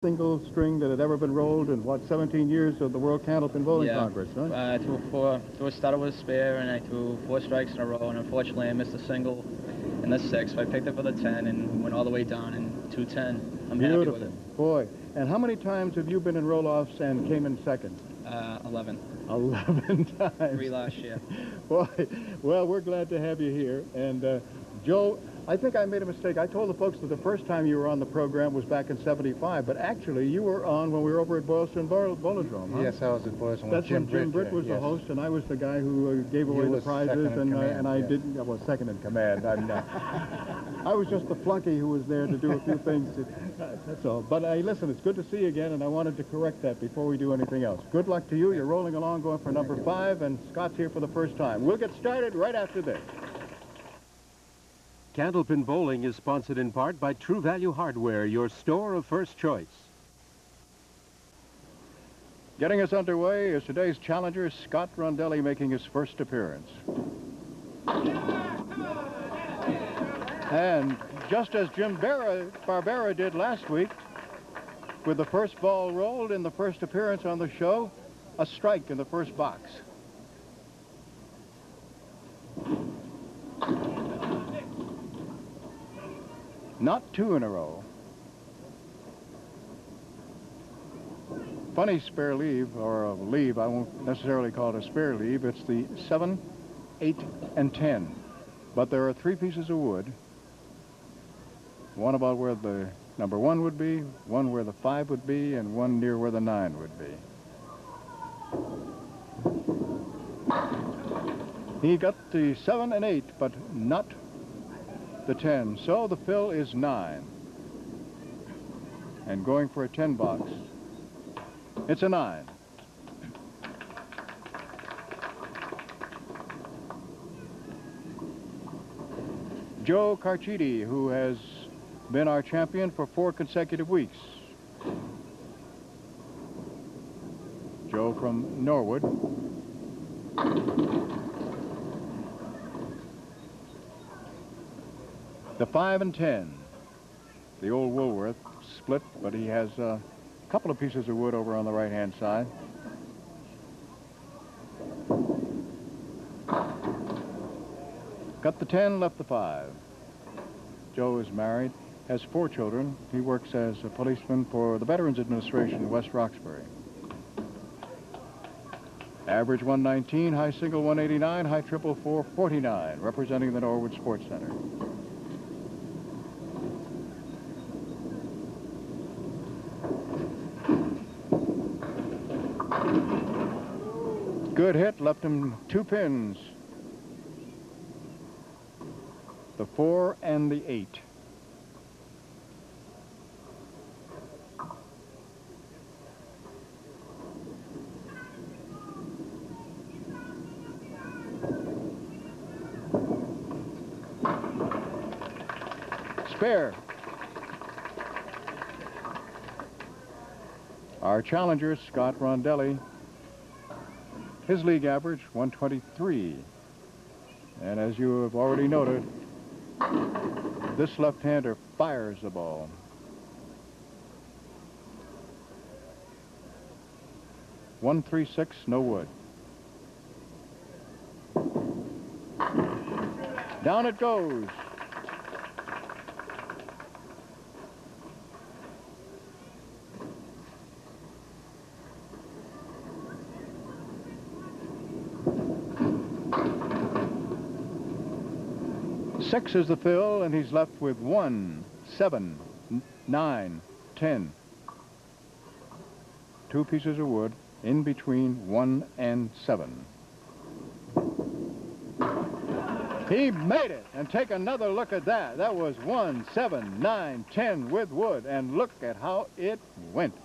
single string that had ever been rolled in, what, 17 years of the World Candlepin Bowling Congress, huh? I threw a starter with a spare, and I threw 4 strikes in a row, and unfortunately I missed a single in the 6th, so I picked it for the 10 and went all the way down in 210. I'm happy with it. Boy. And how many times have you been in roll-offs and came in second? 11. 11 times. 3 last year. Boy, well, we're glad to have you here. And Joe, I think I made a mistake. I told the folks that the first time you were on the program was back in '75, but actually you were on when we were over at Boylston Bowlodrome, huh? Yes, I was at Boylston. That's when Jim Britt was the host, and I was the guy who gave away the prizes, and I didn't. Well, second in command. I was just the flunky who was there to do a few things. That's all. But listen, it's good to see you again, and I wanted to correct that before we do anything else. Good luck to you. You're rolling along, going for number 5, and Scott's here for the first time. We'll get started right after this. Candlepin Bowling is sponsored in part by True Value Hardware, your store of first choice. Getting us underway is today's challenger, Scott Rondelli, making his first appearance. And just as Jim Barbera did last week, with the first ball rolled in the first appearance on the show, a strike in the first box. Not 2 in a row. Funny spare leave, or a leave, I won't necessarily call it a spare leave. It's the 7, 8, and 10. But there are 3 pieces of wood. One about where the number 1 would be, one where the 5 would be, and one near where the 9 would be. He got the 7 and 8, but not the 10. So the fill is 9. And going for a 10 box, it's a 9. Joe Carchedi, who has been our champion for 4 consecutive weeks. Joe from Norwood. The 5 and 10. The old Woolworth split, but he has a couple of pieces of wood over on the right-hand side. Got the 10, left the 5. Joe is married, has 4 children. He works as a policeman for the Veterans Administration in West Roxbury. Average 119, high single 189, high triple 449, representing the Norwood Sports Center. Good hit, left him 2 pins. The 4 and the 8. Spare. Our challenger, Scott Rondelli. His league average, 123. And as you have already noted, this left-hander fires the ball. .136, no wood. Down it goes. Six is the fill, and he's left with 1, 7, 9, 10. 2 pieces of wood in between 1 and 7. He made it, and take another look at that. That was 1, 7, 9, 10 with wood, and look at how it went.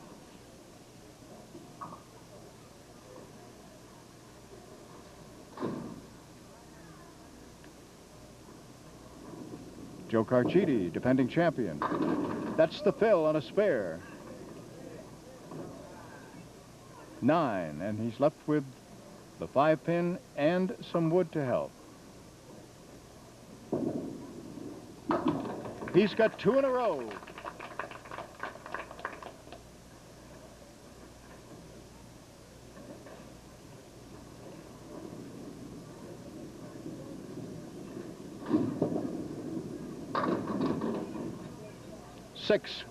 Joe Carchedi, defending champion. That's the fill on a spare. 9, and he's left with the 5-pin and some wood to help. He's got 2 in a row. 6.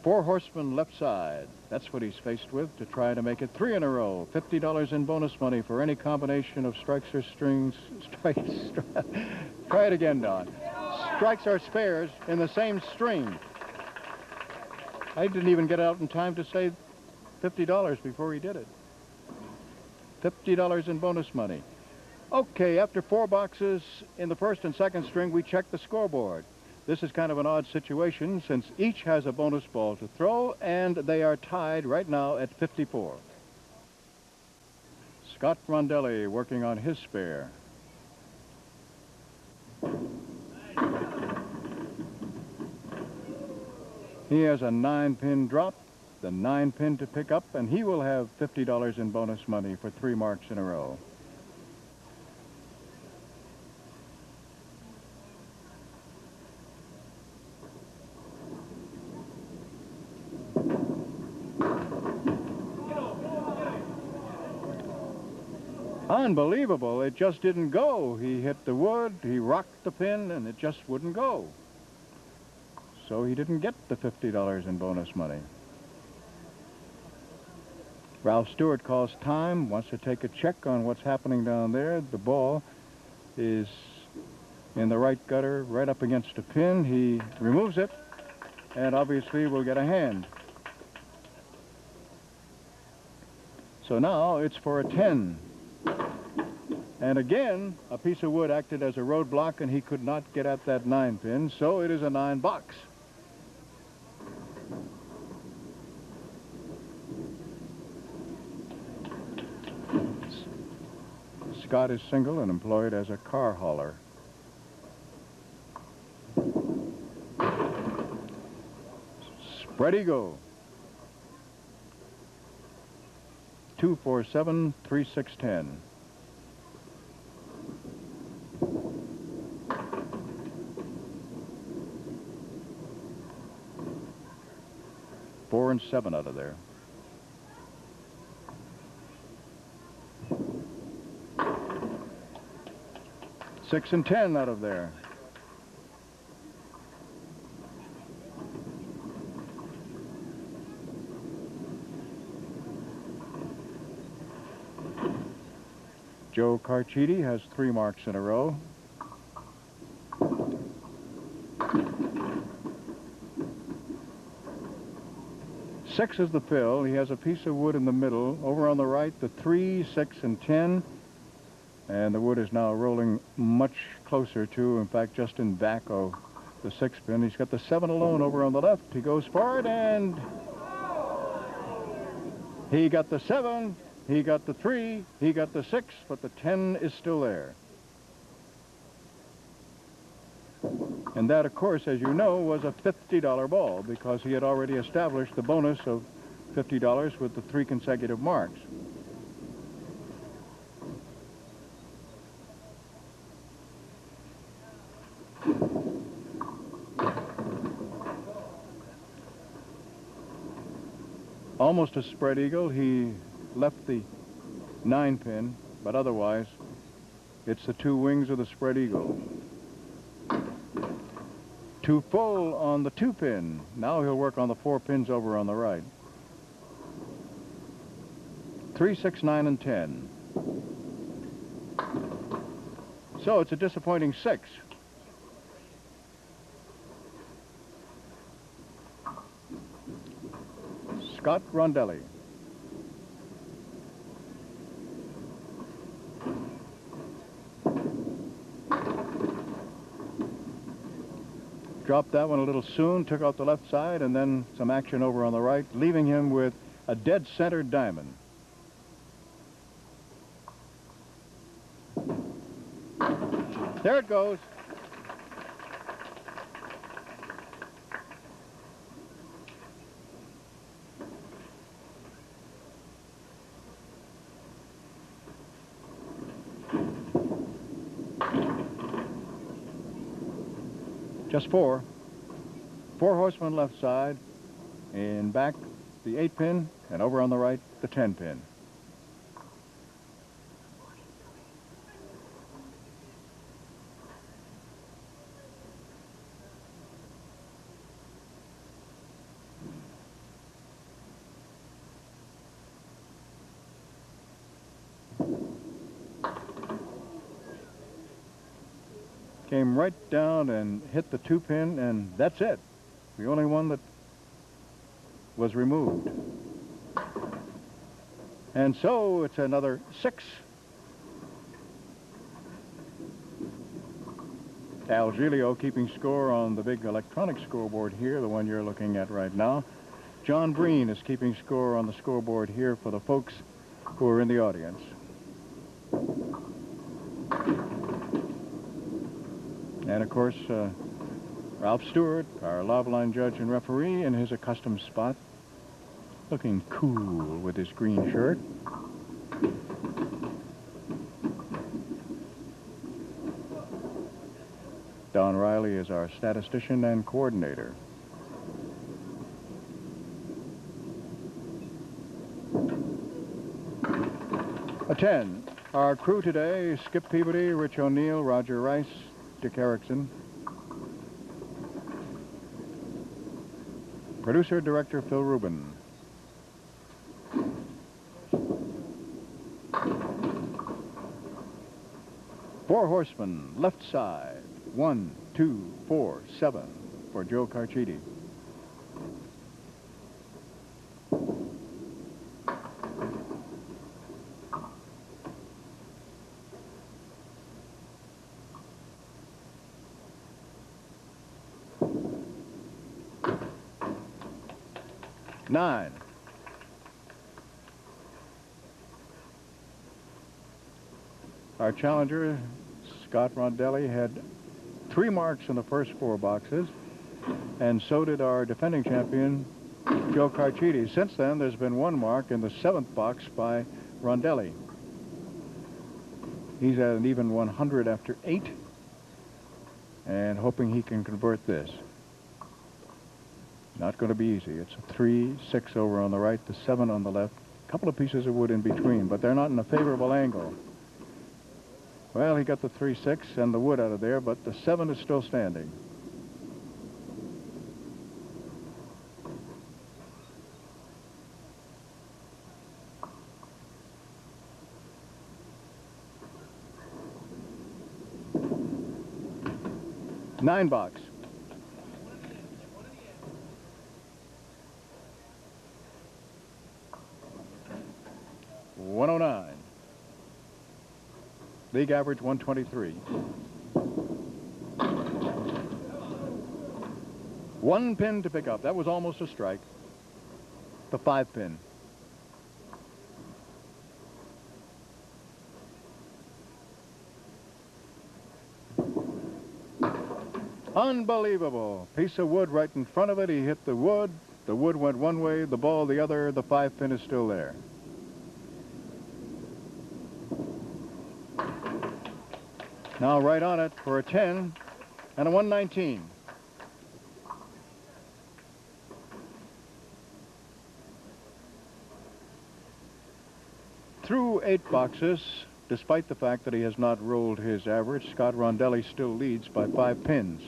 4 horsemen left side. That's what he's faced with to try to make it 3 in a row. $50 in bonus money for any combination of strikes or strings. Try it again, Don. Strikes or spares in the same string. I didn't even get out in time to say $50 before he did it. $50 in bonus money. Okay, after 4 boxes in the first and second string, we check the scoreboard. This is kind of an odd situation since each has a bonus ball to throw, and they are tied right now at 54. Scott Rondelli working on his spare. He has a 9-pin drop, the 9-pin to pick up, and he will have $50 in bonus money for 3 marks in a row. Unbelievable, it just didn't go. He hit the wood, he rocked the pin, and it just wouldn't go. So he didn't get the $50 in bonus money. Ralph Stewart calls time, wants to take a check on what's happening down there. The ball is in the right gutter, right up against a pin. He removes it, and obviously will get a hand. So now it's for a 10. And again, a piece of wood acted as a roadblock, and he could not get at that 9-pin, so it is a 9 box. Scott is single and employed as a car hauler. Spread eagle. 2, 4, 7, 3, 6, 10. Four and 7 out of there. Six and 10 out of there. Joe Carchedi has 3 marks in a row. Six is the fill. He has a piece of wood in the middle. Over on the right, the 3, 6, and 10. And the wood is now rolling much closer to, in fact, just in back of the 6-pin. He's got the 7 alone over on the left. He goes for it, and he got the 7, he got the 3, he got the 6, but the 10 is still there. And that, of course, as you know, was a $50 ball because he had already established the bonus of $50 with the 3 consecutive marks. Almost a spread eagle. He left the 9-pin, but otherwise it's the 2 wings of the spread eagle. 2 full on the 2-pin. Now he'll work on the 4 pins over on the right. 3, 6, 9, and 10. So it's a disappointing 6. Scott Rondelli. Dropped that one a little soon, took out the left side, and then some action over on the right, leaving him with a dead center diamond. There it goes. Just 4. 4 horsemen left side, and back the 8-pin, and over on the right, the 10-pin. came right down and hit the 2-pin, and that's it. The only one that was removed. And so it's another 6. Al Giglio keeping score on the big electronic scoreboard here, the one you're looking at right now. John Breen is keeping score on the scoreboard here for the folks who are in the audience. And of course, Ralph Stewart, our Loveline judge and referee, in his accustomed spot, looking cool with his green shirt. Don Riley is our statistician and coordinator. A 10. Our crew today: Skip Peabody, Rich O'Neill, Roger Rice, Dick Erickson. Producer, director, Phil Rubin. Four horsemen, left side. 1, 2, 4, 7 for Joe Carchedi. Nine. Our challenger, Scott Rondelli, had 3 marks in the first 4 boxes, and so did our defending champion, Joe Carchedi. Since then, there's been 1 mark in the 7th box by Rondelli. He's at an even 100 after 8, and hoping he can convert this. Not going to be easy. It's a 3, 6 over on the right, the 7 on the left. A couple of pieces of wood in between, but they're not in a favorable angle. Well, he got the 3, 6 and the wood out of there, but the 7 is still standing. Nine box. $109. League average 123. 1 pin to pick up. That was almost a strike. The 5 pin. Unbelievable. Piece of wood right in front of it. He hit the wood. The wood went one way, the ball the other. The 5 pin is still there. Now right on it for a 10 and a 119. Through 8 boxes, despite the fact that he has not rolled his average, Scott Rondelli still leads by 5 pins.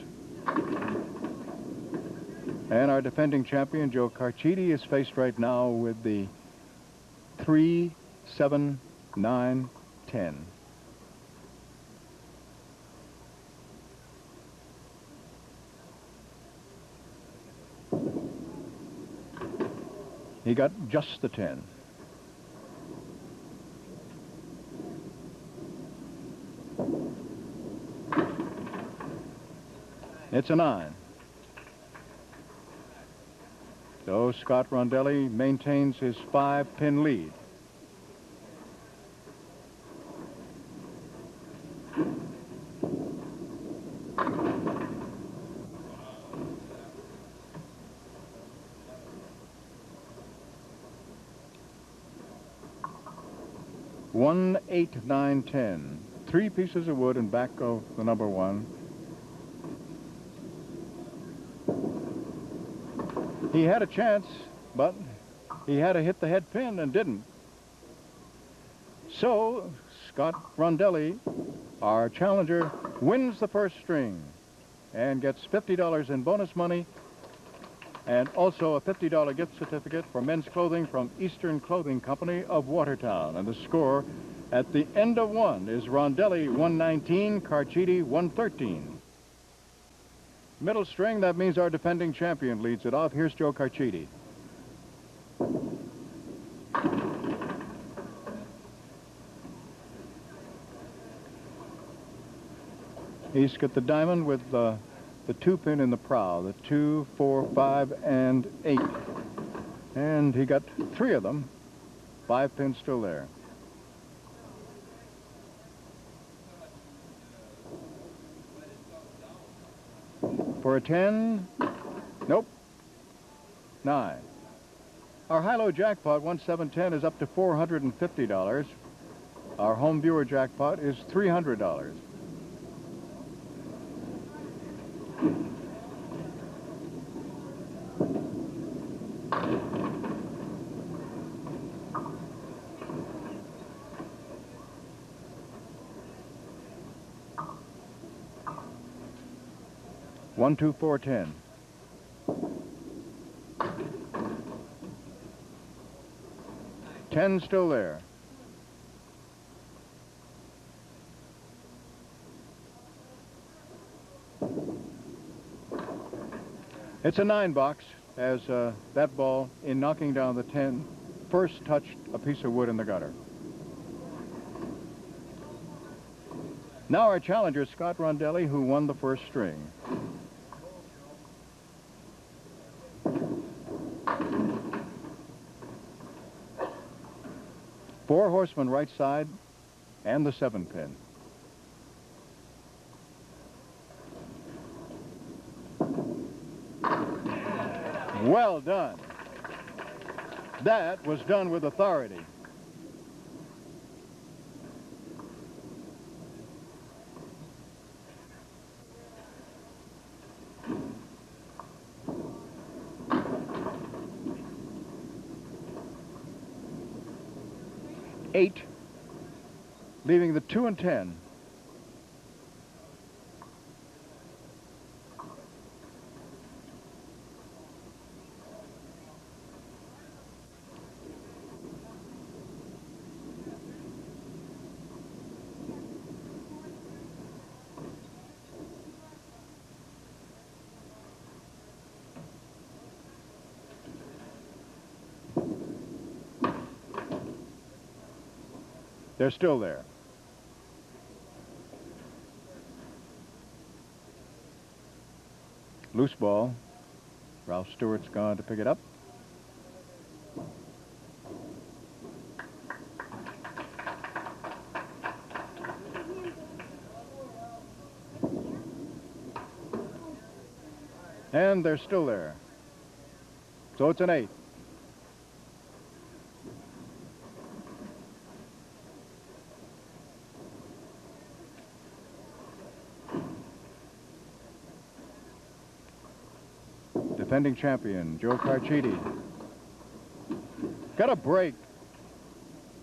And our defending champion, Joe Carchedi, is faced right now with the 3, 7, 9, 10. He got just the 10. It's a 9. So Scott Rondelli maintains his 5-pin lead. One, 8, 9, 10. 3 pieces of wood in back of the number 1. He had a chance, but he had to hit the head pin and didn't. So Scott Rondelli, our challenger, wins the first string and gets $50 in bonus money and also a $50 gift certificate for men's clothing from Eastern Clothing Company of Watertown. And the score At the end of one is Rondelli 119, Carchedi 113. Middle string, that means our defending champion leads it off. Here's Joe Carchedi. He's got the diamond with the 2-pin in the prow, the 2, 4, 5, and 8. And he got 3 of them. 5 pins still there. For a 10, nope, 9. Our high-low jackpot, 1710, is up to $450. Our home viewer jackpot is $300. One, 2, 4, 10. Ten still there. It's a 9 box, as that ball, in knocking down the 10, first touched a piece of wood in the gutter. Now our challenger, Scott Rondelli, who won the first string. Four horsemen right side and the 7-pin. Well done. That was done with authority. Eight, leaving the 2 and 10. They're still there. Loose ball. Ralph Stewart's gone to pick it up. And they're still there. So it's an 8. Defending champion, Joe Carchedi. Got a break.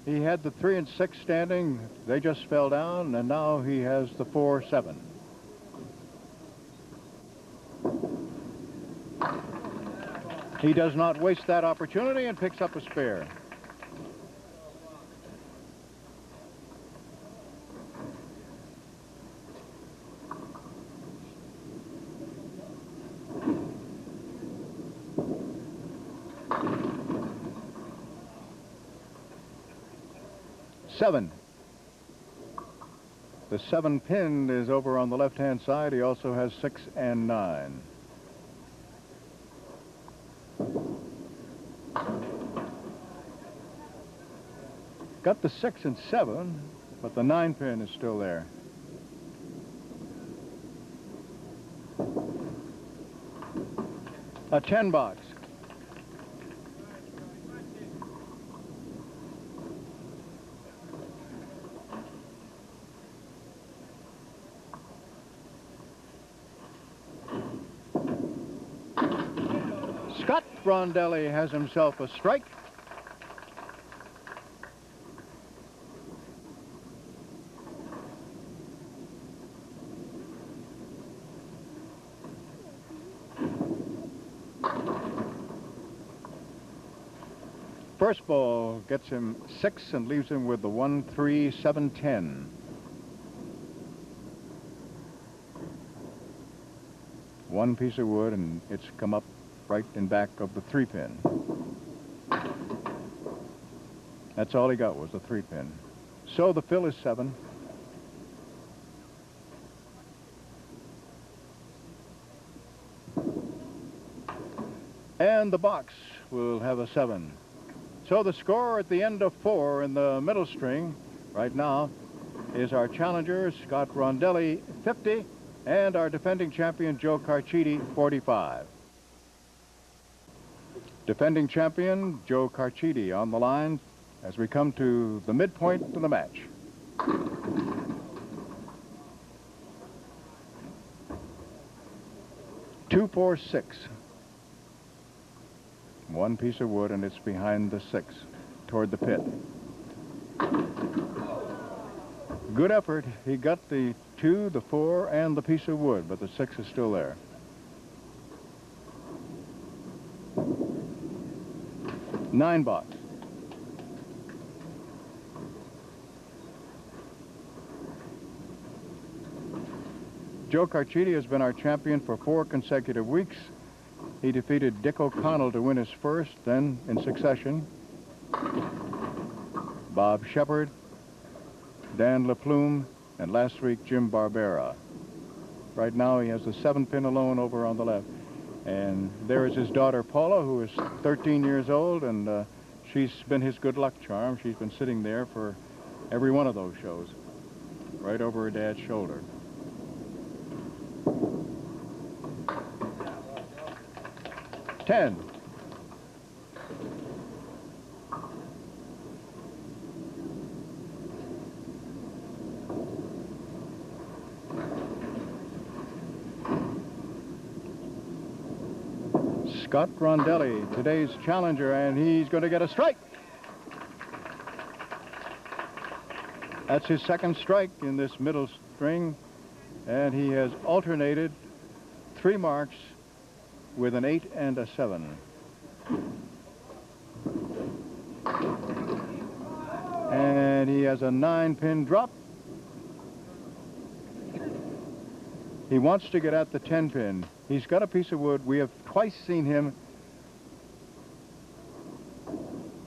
He had the 3 and 6 standing. They just fell down, and now he has the 4, 7. He does not waste that opportunity and picks up a spare. Seven. The 7-pin is over on the left-hand side. He also has 6 and 9. Got the 6 and 7, but the 9-pin is still there. A 10 box. Scott Rondelli has himself a strike. First ball gets him 6 and leaves him with the 1, 3, 7, 10. One piece of wood, and it's come up right in back of the 3-pin. That's all he got was the 3-pin. So the fill is 7. And the box will have a 7. So the score at the end of 4 in the middle string right now is our challenger, Scott Rondelli, 50, and our defending champion, Joe Carchedi, 45. Defending champion, Joe Carchedi, on the line as we come to the midpoint of the match. Two, 4, 6. One piece of wood, and it's behind the 6 toward the pit. Good effort. He got the 2, the 4, and the piece of wood, but the 6 is still there. Nine box. Joe Carchedi has been our champion for 4 consecutive weeks. He defeated Dick O'Connell to win his first, then in succession, Bob Shepard, Dan LaPlume, and last week, Jim Barbera. Right now, he has the 7-pin alone over on the left. And there is his daughter, Paula, who is 13 years old, and she's been his good luck charm. She's been sitting there for every one of those shows, right over her dad's shoulder. Ten. Scott Rondelli, today's challenger, and he's going to get a strike. That's his second strike in this middle string, and he has alternated 3 marks with an 8 and a 7. And he has a 9-pin drop. He wants to get at the 10-pin. He's got a piece of wood. We have twice seen him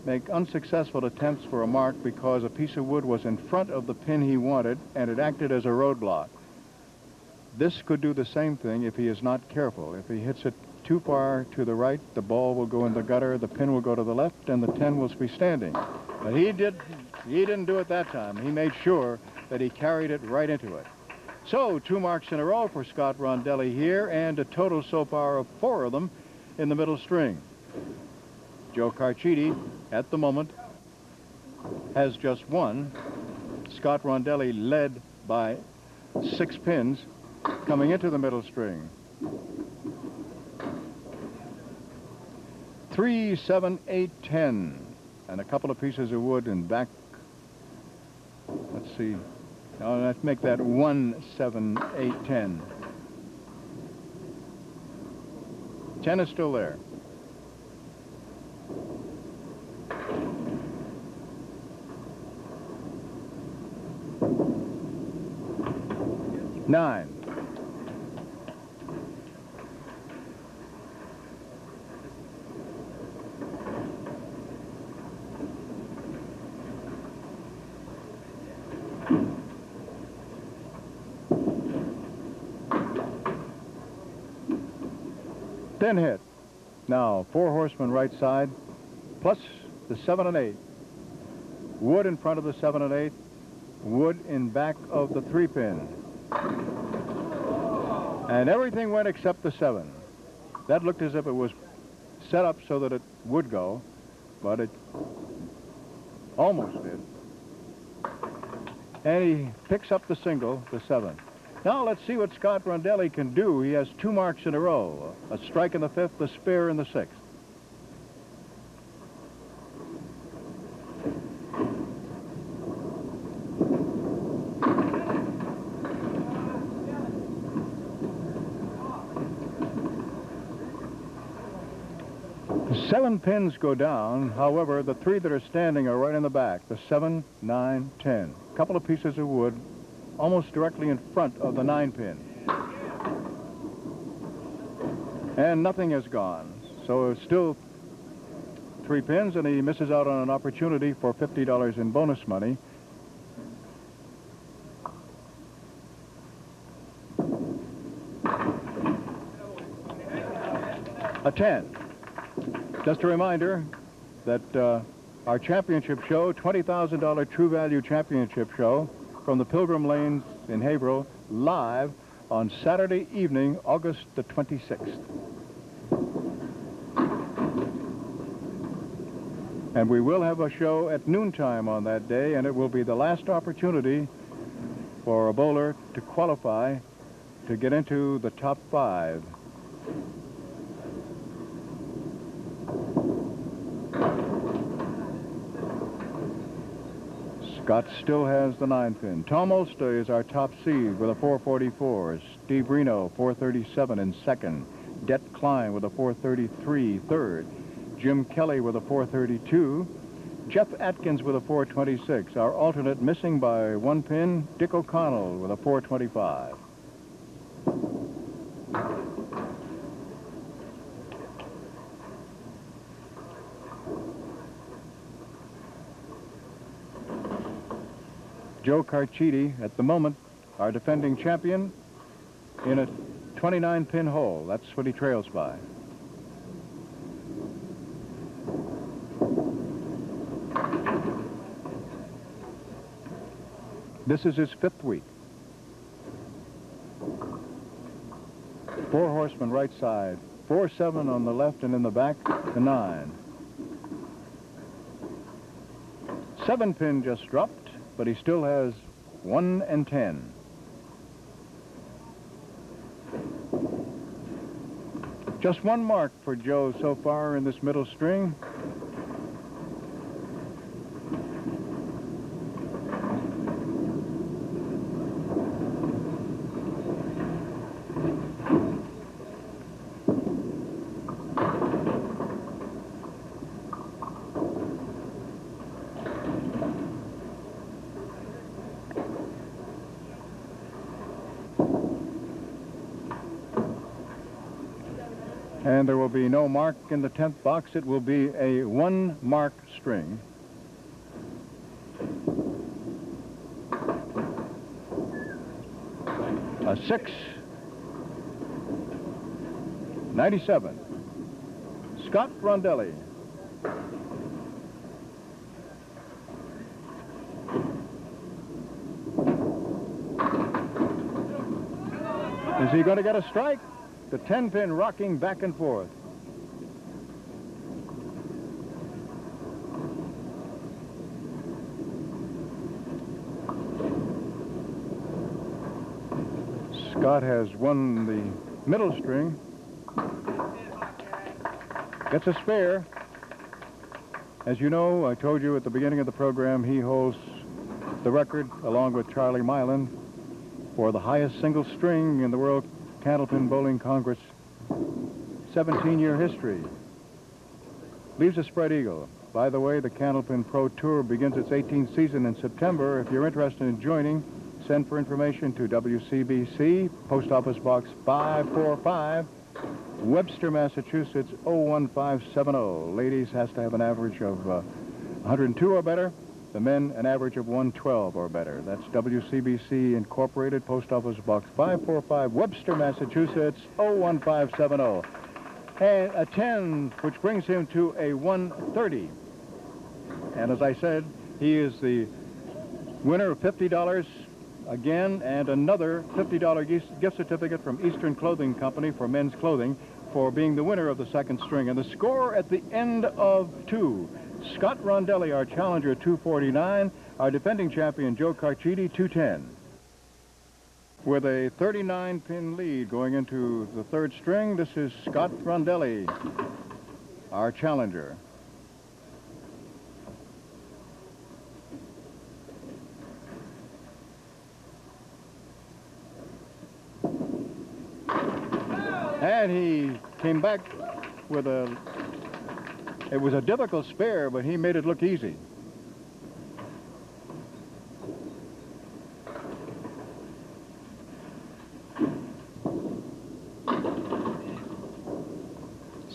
make unsuccessful attempts for a mark because a piece of wood was in front of the pin he wanted, and it acted as a roadblock. This could do the same thing if he is not careful. If he hits it too far to the right, the ball will go in the gutter, the pin will go to the left, and the 10 will be standing. But he didn't do it that time. He made sure that he carried it right into it. So 2 marks in a row for Scott Rondelli here, and a total so far of 4 of them in the middle string. Joe Carchedi, at the moment, has just 1. Scott Rondelli led by 6 pins coming into the middle string. 3, 7, 8, 10, and a couple of pieces of wood in back. Let's see. Now let's make that 1, 7, 8, 10. 10 is still there. Nine. Thin hit. Now 4 horsemen right side, plus the 7 and 8. Wood in front of the 7 and 8. Wood in back of the 3-pin. And everything went except the 7. That looked as if it was set up so that it would go, but it almost did. And he picks up the single, the 7. Now let's see what Scott Rondelli can do. He has 2 marks in a row. A strike in the 5th, a spare in the 6th. 7 pins go down. However, the 3 that are standing are right in the back, the 7, 9, 10. A couple of pieces of wood almost directly in front of the 9 pin. And nothing has gone. So it's still 3 pins, and he misses out on an opportunity for $50 in bonus money. A 10. Just a reminder that our championship show, $20,000 True Value Championship show from the Pilgrim Lanes in Haverhill, live on Saturday evening, August the 26th. And we will have a show at noontime on that day, and it will be the last opportunity for a bowler to qualify to get into the top 5. Scott still has the 9 pin. Tom Ulster is our top seed with a 444. Steve Reno, 437 in second. Det Klein with a 433 third. Jim Kelly with a 432. Jeff Atkins with a 426. Our alternate missing by 1 pin, Dick O'Connell with a 425. Joe Carchedi, at the moment, our defending champion, in a 29-pin hole. That's what he trails by. This is his 5th week. 4 horsemen right side, 4-7 on the left and in the back, the 9. 7 pin just dropped, but he still has 1 and 10. Just 1 mark for Joe so far in this middle string. And there will be no mark in the 10th box. It will be a 1-mark string. A 6. 97. Scott Rondelli. Is he going to get a strike? The 10-pin rocking back and forth. Scott has won the middle string. Gets a spare. As you know, I told you at the beginning of the program, he holds the record, along with Charlie Milan, for the highest single string in the World Candlepin Bowling Congress 17-year history. Leaves a spread eagle. By the way, the Candlepin Pro Tour begins its 18th season in September. If you're interested in joining, send for information to WCBC, Post Office Box 545, Webster, Massachusetts 01570. Ladies has to have an average of 102 or better. The men, an average of 112 or better. That's WCBC Incorporated, Post Office Box 545, Webster, Massachusetts, 01570. And a 10, which brings him to a 130. And as I said, he is the winner of $50 again, and another $50 gift certificate from Eastern Clothing Company for men's clothing for being the winner of the 2nd string. And the score at the end of 2. Scott Rondelli, our challenger, 249. Our defending champion, Joe Carchedi, 210. With a 39-pin lead going into the 3rd string, this is Scott Rondelli, our challenger. And he came back with a It was a difficult spare, but he made it look easy.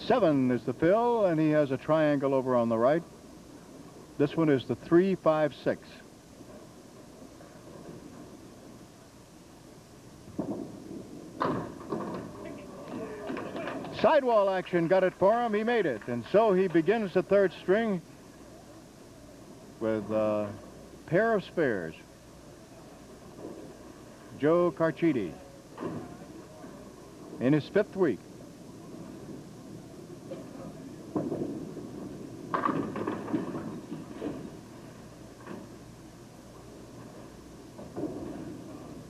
Seven is the fill, and he has a triangle over on the right. This one is the 3-5-6. Sidewall action got it for him. He made it. And so he begins the third string with a pair of spares. Joe Carchedi in his 5th week.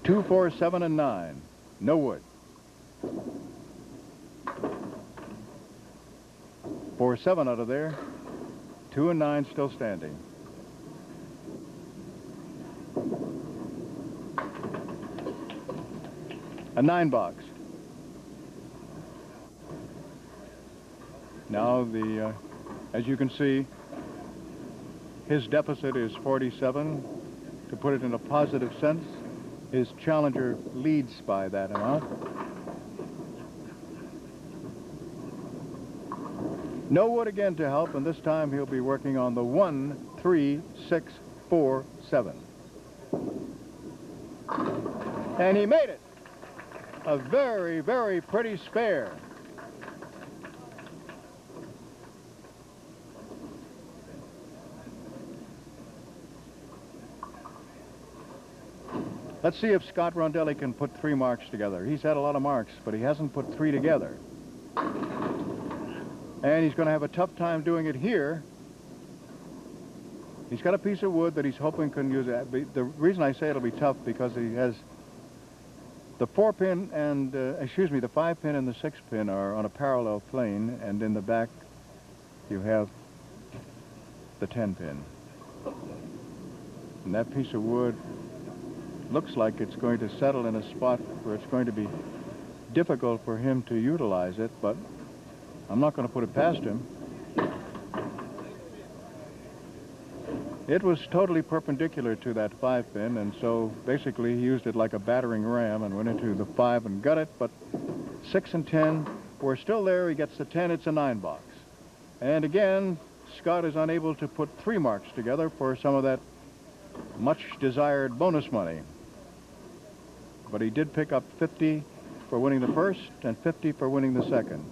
Two, 4, 7, and 9. No wood. 4, 7 out of there. 2 and 9 still standing. A 9 box. Now as you can see, his deficit is 47. To put it in a positive sense, his challenger leads by that amount. No wood again to help, and this time he'll be working on the 1, 3, 6, 4, 7. And he made it. A very, very pretty spare. Let's see if Scott Rondelli can put 3 marks together. He's had a lot of marks, but he hasn't put 3 together. And he's going to have a tough time doing it here. He's got a piece of wood that he's hoping can use it. The reason I say it'll be tough because he has the 4-pin and, the 5-pin and the 6-pin are on a parallel plane, and in the back you have the 10-pin. And that piece of wood looks like it's going to settle in a spot where it's going to be difficult for him to utilize it, but I'm not going to put it past him. It was totally perpendicular to that 5-pin, and so basically he used it like a battering ram and went into the 5 and got it, but 6 and 10 were still there. He gets the 10, it's a 9 box. And again, Scott is unable to put 3 marks together for some of that much desired bonus money. But he did pick up 50 for winning the first and 50 for winning the second.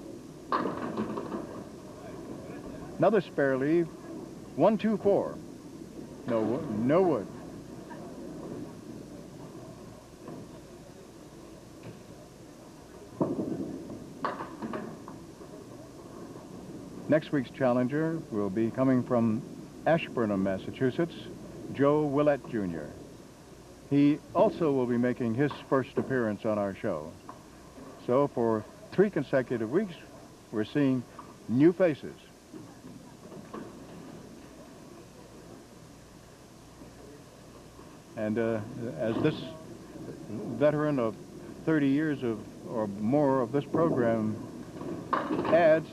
Another spare leave, 1, 2, 4. No wood, no wood. Next week's challenger will be coming from Ashburnham, Massachusetts, Joe Willett Jr. He also will be making his first appearance on our show. So for 3 consecutive weeks, we're seeing new faces. And as this veteran of 30 years or more of this program adds,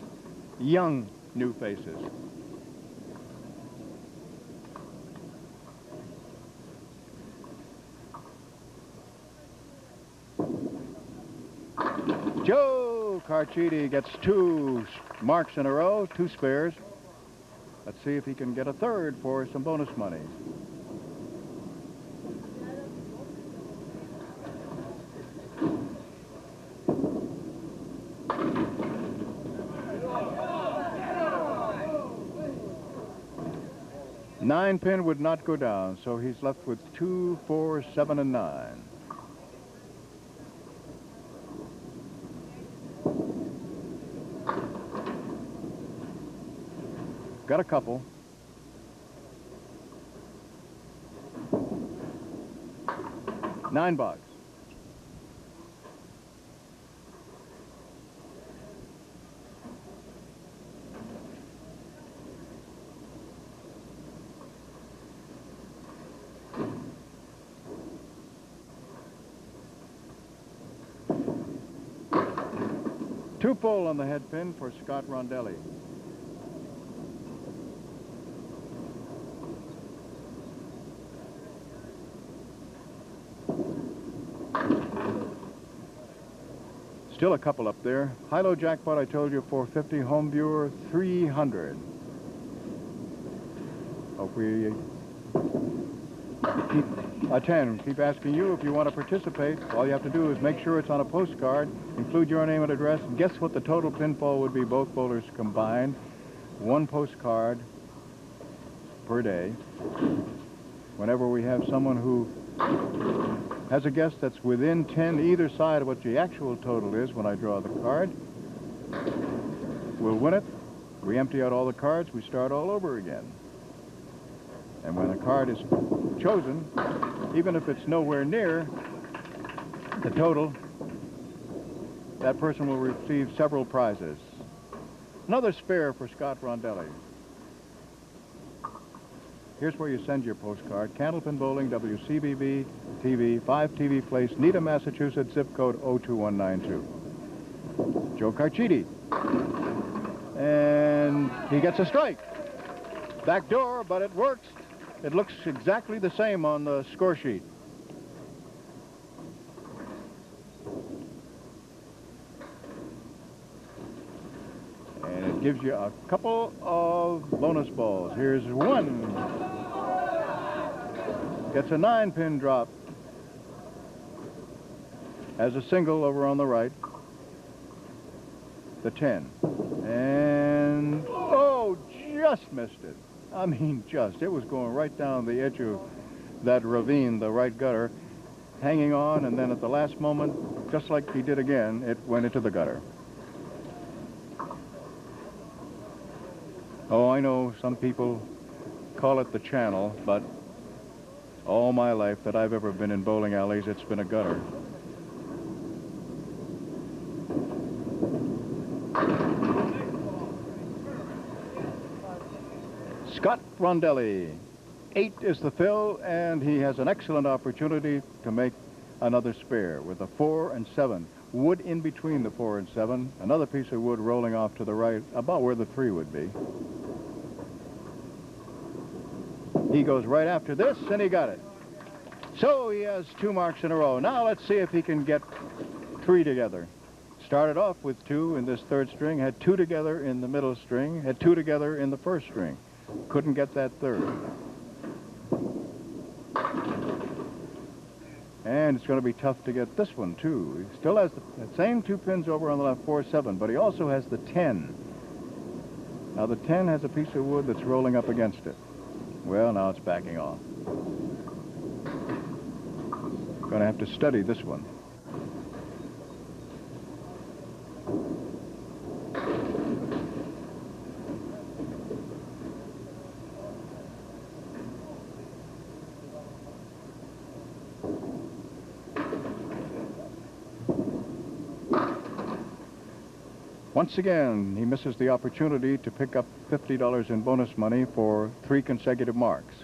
young new faces. Joe Carchedi gets 2 marks in a row, 2 spares. Let's see if he can get a third for some bonus money. Nine pin would not go down, so he's left with 2, 4, 7, and 9. Got a couple. Nine box. Two full on the head pin for Scott Rondelli. Still a couple up there. High-low jackpot, I told you, 450. Home viewer, 300. Hope we keep a 10. Keep asking you if you want to participate. All you have to do is make sure it's on a postcard, include your name and address, and guess what the total pinfall would be, both bowlers combined. One postcard per day. Whenever we have someone who has a guess that's within 10 either side of what the actual total is when I draw the card, we'll win it. We empty out all the cards, we start all over again. And when a card is chosen, even if it's nowhere near the total, that person will receive several prizes. Another spare for Scott Rondelli. Here's where you send your postcard. Candlepin Bowling, WCBB TV, 5 TV Place, Needham, Massachusetts, zip code 02192. Joe Carchedi. And he gets a strike. Back door, but it works. It looks exactly the same on the score sheet. And it gives you a couple of bonus balls. Here's one. Gets a 9-pin drop. Has a single over on the right. The 10. And, oh, just missed it. I mean, just. It was going right down the edge of that ravine, the right gutter, hanging on, and then at the last moment, just like he did again, it went into the gutter. Oh, I know some people call it the channel, but all my life that I've ever been in bowling alleys, it's been a gutter. Scott Rondelli. 8 is the fill, and he has an excellent opportunity to make another spare with a 4 and 7. Wood in between the 4 and 7. Another piece of wood rolling off to the right, about where the 3 would be. He goes right after this, and he got it. So he has 2 marks in a row. Now let's see if he can get 3 together. Started off with 2 in this 3rd string, had 2 together in the middle string, had 2 together in the 1st string. Couldn't get that 3rd. And it's going to be tough to get this one, too. He still has the same 2 pins over on the left, 4, 7, but he also has the 10. Now, the 10 has a piece of wood that's rolling up against it. Well, now it's backing off. Going to have to study this one. Once again, he misses the opportunity to pick up $50 in bonus money for 3 consecutive marks.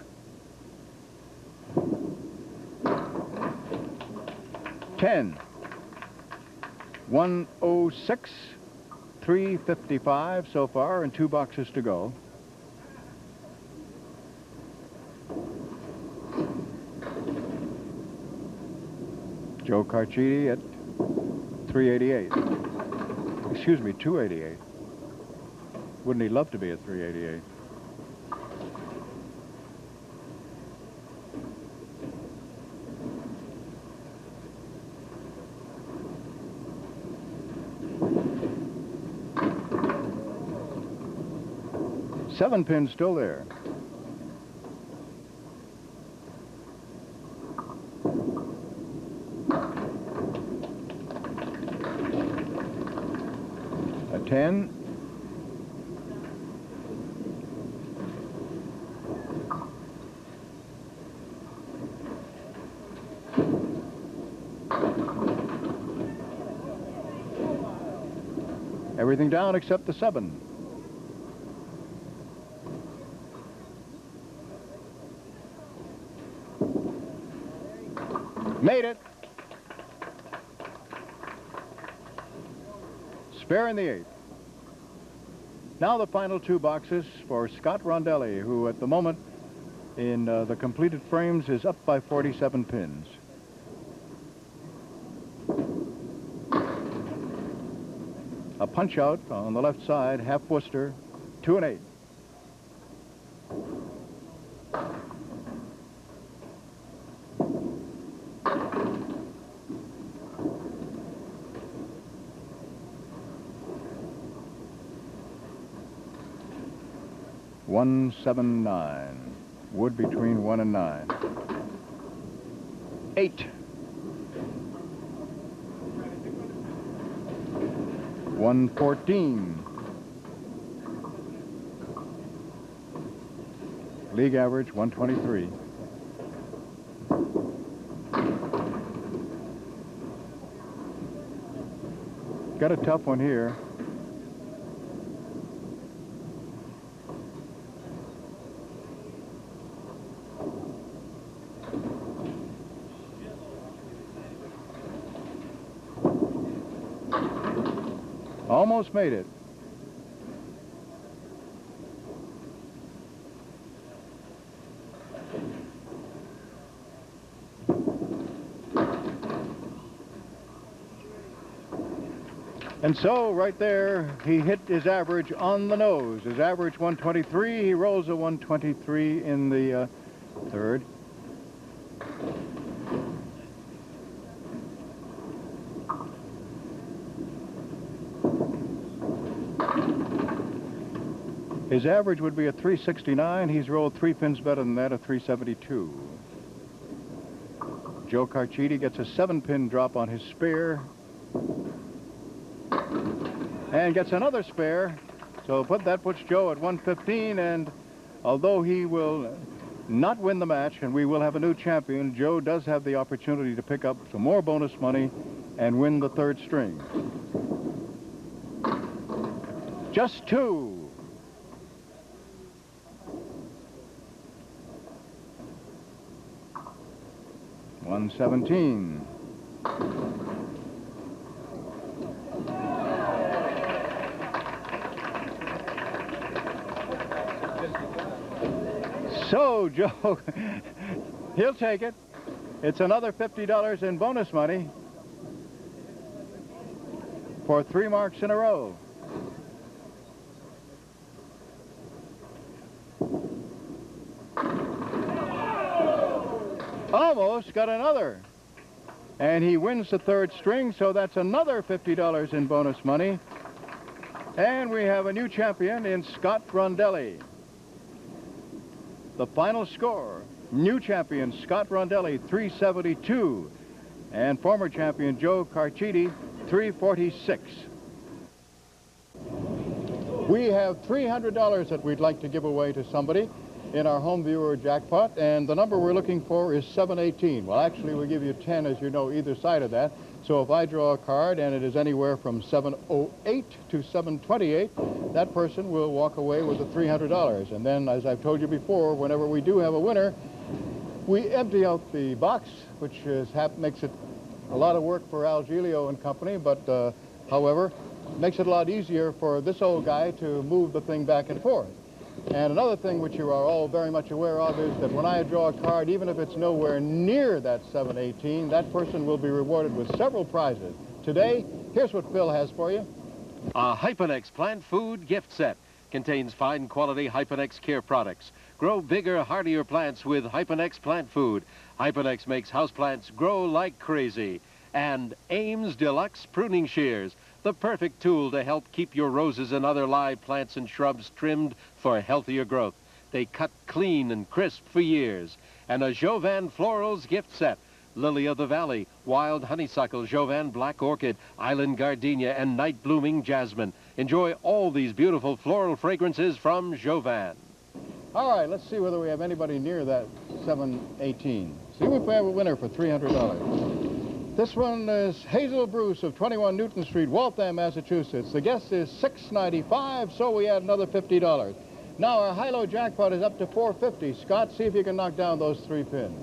$10, $106, $355 so far, and 2 boxes to go. Joe Carchedi at $388. Excuse me, $288. Wouldn't he love to be at $388? Seven pins still there. A 10. Everything down except the 7. Made it. Spare in the 8th. Now the final 2 boxes for Scott Rondelli, who at the moment in the completed frames is up by 47 pins. A punch out on the left side, half Worcester, 2 and 8. $179. Wood between 1 and 9. 8. 114. League average 123. Got a tough one here. Almost made it. And so, right there, he hit his average on the nose. His average 123. He rolls a 123 in the third. His average would be a 369. He's rolled 3 pins better than that, a 372. Joe Carchedi gets a 7-pin drop on his spare. And gets another spare. So that puts Joe at 115. And although he will not win the match and we will have a new champion, Joe does have the opportunity to pick up some more bonus money and win the third string. Just 2. $117. So, Joe, he'll take it. It's another $50 in bonus money for 3 marks in a row. Almost got another. And he wins the third string, so that's another $50 in bonus money. And we have a new champion in Scott Rondelli. The final score, new champion Scott Rondelli, 372. And former champion Joe Carchedi, 346. We have $300 that we'd like to give away to somebody in our home viewer jackpot, and the number we're looking for is 718. Well, actually, we give you 10, as you know, either side of that. So if I draw a card and it is anywhere from 708 to 728, that person will walk away with the $300. And then, as I've told you before, whenever we do have a winner, we empty out the box, which makes it a lot of work for Al Giglio and company, but however, makes it a lot easier for this old guy to move the thing back and forth. And another thing which you are all very much aware of is that when I draw a card, even if it's nowhere near that 718, that person will be rewarded with several prizes. Today, here's what Phil has for you. A Hyponex plant food gift set contains fine quality Hyponex care products. Grow bigger, hardier plants with Hyponex plant food. Hyponex makes houseplants grow like crazy. And Ames Deluxe pruning shears, the perfect tool to help keep your roses and other live plants and shrubs trimmed for healthier growth. They cut clean and crisp for years. And a Jovan Florals gift set. Lily of the Valley, Wild Honeysuckle, Jovan Black Orchid, Island Gardenia, and Night Blooming Jasmine. Enjoy all these beautiful floral fragrances from Jovan. All right, let's see whether we have anybody near that 718. See if we have a winner for $300. This one is Hazel Bruce of 21 Newton Street, Waltham, Massachusetts. The guest is $695, so we add another $50. Now our high-low jackpot is up to $450. Scott, see if you can knock down those 3 pins.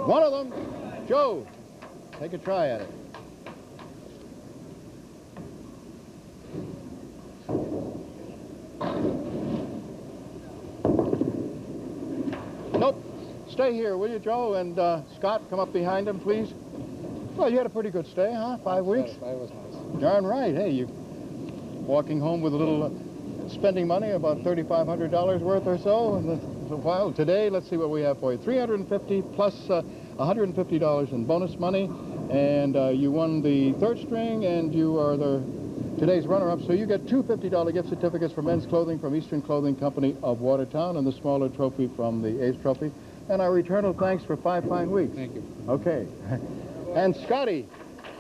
One of them. Joe, take a try at it. stay here, will you, Joe? And Scott, come up behind him, please. Well, you had a pretty good stay, huh? 5 weeks? It was nice. Darn right. Hey, you walking home with a little spending money, about $3,500 worth or so. And well, today, let's see what we have for you. $350 plus $150 in bonus money. And you won the third string, and you are today's runner-up. So you get two $50 gift certificates for men's clothing from Eastern Clothing Company of Watertown, and the smaller trophy from the A's Trophy. And our eternal thanks for 5 fine weeks. Thank you. Okay. And Scotty,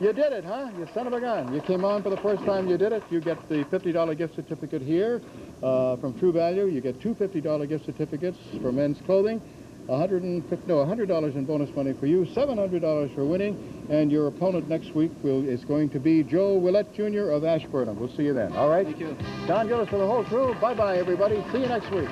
you did it, huh? You son of a gun. You came on for the first time, you did it. You get the $50 gift certificate here from True Value. You get two $50 gift certificates for men's clothing. $100 in bonus money for you, $700 for winning, and your opponent next week is going to be Joe Willett Jr. of Ashburnham. We'll see you then. All right? Thank you. Don Gillis for the whole crew. Bye-bye, everybody. See you next week.